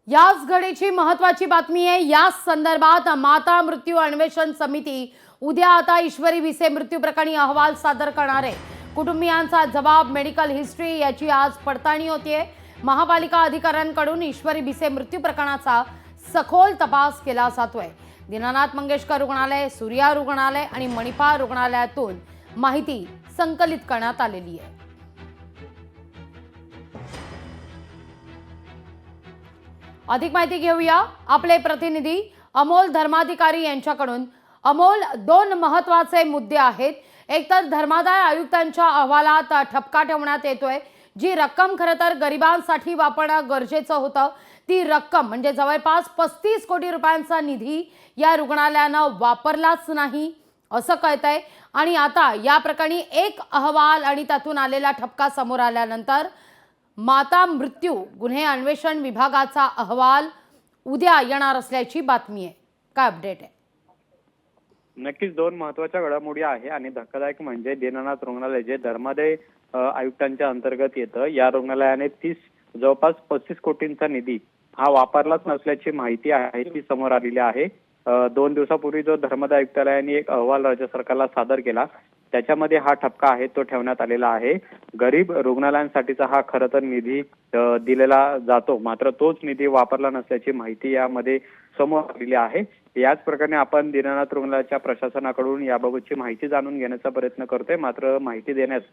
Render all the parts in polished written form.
याच घडीची महत्त्वाची बातमी आहे। याच संदर्भात माता मृत्यू अन्वेषण समिती उद्या आता ईश्वरी भिसे मृत्यू प्रकरणी अहवाल सादर करणार आहे। कुटुंबियांचा जबाब, मेडिकल हिस्ट्री याची आज पडताळणी होतीये। महापालिका अधिकाऱ्यांकडून ईश्वरी भिसे मृत्यू प्रकरणाचा सखोल तपास केला जातोय। दीनानाथ मंगेशकर रुग्णालय, सूर्या रुग्णालय आणि मणिपाल रुग्णालयातून माहिती संकलित करण्यात आलेली आहे। अधिक माहिती घेऊया आपले प्रतिनिधी अमोल धर्माधिकारी यांच्याकडून। अमोल, दोन महत्त्वाचे मुद्दे आहेत। एक तर धर्मादाय आयुक्तांच्या अहवालात ठपका ठेवण्यात येतोय। जी रक्कम खरं तर गरिबांसाठी वापरणं गरजेचं होतं, ती रक्कम म्हणजे जवळपास 35 कोटी रुपयांचा निधी या रुग्णालयानं वापरलाच नाही असं कळतंय। आणि आता या प्रकरणी एक अहवाल आणि त्यातून आलेला ठपका समोर आल्यानंतर माता मृत्यू गुन्हे अन्वेषण विभागाचा अहवाल उद्या येणार असल्याची बातमी आहे। काय अपडेट आहे? नक्कीच दोन महत्त्वाच्या घडामोडी आहे आणि धक्कादायक म्हणजे दीनानाथ रुग्णालय जे धर्मादाय आयुक्तांच्या अंतर्गत येतं, या रुग्णालयाने जवळपास 35 कोटींचा निधी हा वापरलाच नसल्याची माहिती आहे ती समोर आलेली आहे। 2 दिवसापूर्वी जो धर्मादाय आयुक्तालयाने एक अहवाल राज्य सरकारला सादर केला, त्याच्यामध्ये हा ठपका आहे तो ठेवण्यात आलेला आहे। गरीब रुग्णालयांसाठीचा हा खरं तर निधी दिलेला जातो, मात्र तोच निधी वापरला नसल्याची माहिती यामध्ये समोर आलेली आहे। याच प्रकारे आपण दीनानाथ रुग्णालयाच्या प्रशासनाकडून याबाबतची माहिती जाणून घेण्याचा प्रयत्न करतोय, मात्र माहिती देण्यास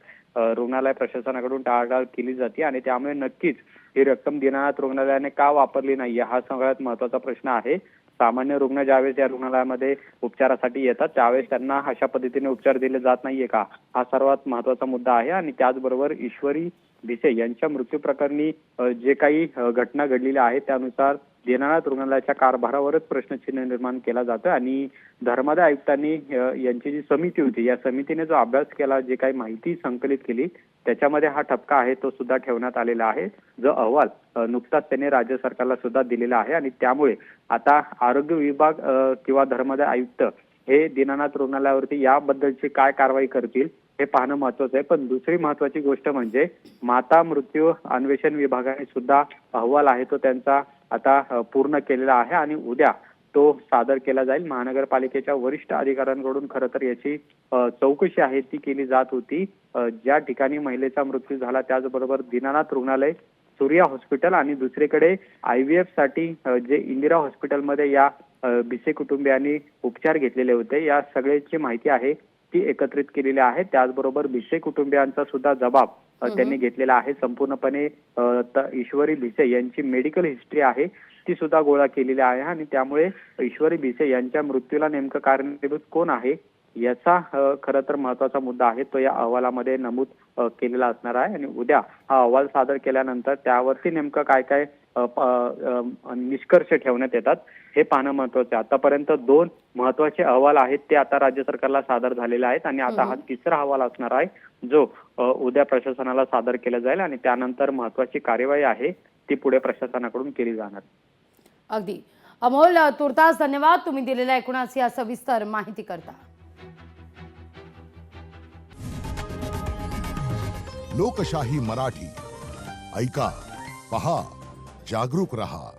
रुग्णालय प्रशासनाकडून टाळाटाळ केली जाते आणि त्यामुळे नक्कीच ही रक्कम दीनानाथ रुग्णालयाने का वापरली नाही हा सगळ्यात महत्त्वाचा प्रश्न आहे। सामान्य रुग्ण ज्यावेळेस या रुग्णालयामध्ये उपचारासाठी येतात त्यावेळेस त्यांना अशा पद्धतीने उपचार दिले जात नाहीये का, हा सर्वात महत्त्वाचा मुद्दा आहे। आणि त्याचबरोबर ईश्वरी भिसे यांच्या मृत्यू प्रकरणी जे काही घटना घडलेल्या आहेत त्यानुसार दीनानाथ रुग्णालयाच्या कारभारावरच प्रश्नचिन्ह निर्माण केला जातोय आणि धर्मादाय आयुक्तांनी यांची जी समिती होती या समितीने जो अभ्यास केला, जे काही माहिती संकलित केली त्याच्यामध्ये हा ठपका आहे तो सुद्धा ठेवण्यात आलेला आहे। जो अहवाल नुकताच त्यांनी राज्य सरकारला सुद्धा दिलेला आहे आणि त्यामुळे आता आरोग्य विभाग किंवा धर्मादाय आयुक्त हे दीनानाथ रुग्णालयावरती याबद्दलची काय कारवाई करतील हे पाहणं महत्त्वाचं आहे। पण दुसरी महत्त्वाची गोष्ट म्हणजे माता मृत्यू अन्वेषण विभागाने सुद्धा अहवाल आहे तो त्यांचा आता पूर्ण केलेला आहे आणि उद्या तो सादर केला जाईल। महानगरपालिकेच्या वरिष्ठ अधिकाऱ्यांकडून खरं तर याची चौकशी आहे ती केली जात होती। ज्या ठिकाणी महिलेचा मृत्यू झाला त्याचबरोबर दीनानाथ रुग्णालय, सूर्या हॉस्पिटल आणि दुसरीकडे IVF साठी जे इंदिरा हॉस्पिटलमध्ये या भिसे कुटुंबियांनी उपचार घेतलेले होते, या सगळ्याची माहिती आहे ती एकत्रित केलेली आहे। त्याचबरोबर भिसे कुटुंबियांचा सुद्धा जबाब त्यांनी घेतलेला आहे संपूर्णपणे। ईश्वरी भिसे यांची मेडिकल हिस्ट्री आहे ती सुद्धा गोळा केलेली आहे आणि त्यामुळे ईश्वरी भिसे यांच्या मृत्यूला नेमकं कारणीभूत कोण आहे याचा खरं तर महत्त्वाचा मुद्दा आहे तो या अहवालामध्ये नमूद केलेला असणार आहे। आणि उद्या हा अहवाल सादर केल्यानंतर त्यावरती नेमकं काय काय निष्कर्ष ठेवण्यात येतात हे पाहणं महत्त्वाचं आहे। आतापर्यंत दोन महत्त्वाचे अहवाल आहेत ते आता राज्य सरकारला सादर झालेले आहेत आणि आता हा तिसरा अहवाल असणार आहे जो उद्या प्रशासनाला सादर केला जाईल आणि त्यानंतर महत्त्वाची कार्यवाही आहे ती पुढे प्रशासनाकडून केली जाणार। अगदी अमोल, तुर्तास धन्यवाद तुम्ही दिलेल्या एकूणच या सविस्तर माहिती करता। लोकशाही मराठी ऐका, पहा, जागरूक रहा।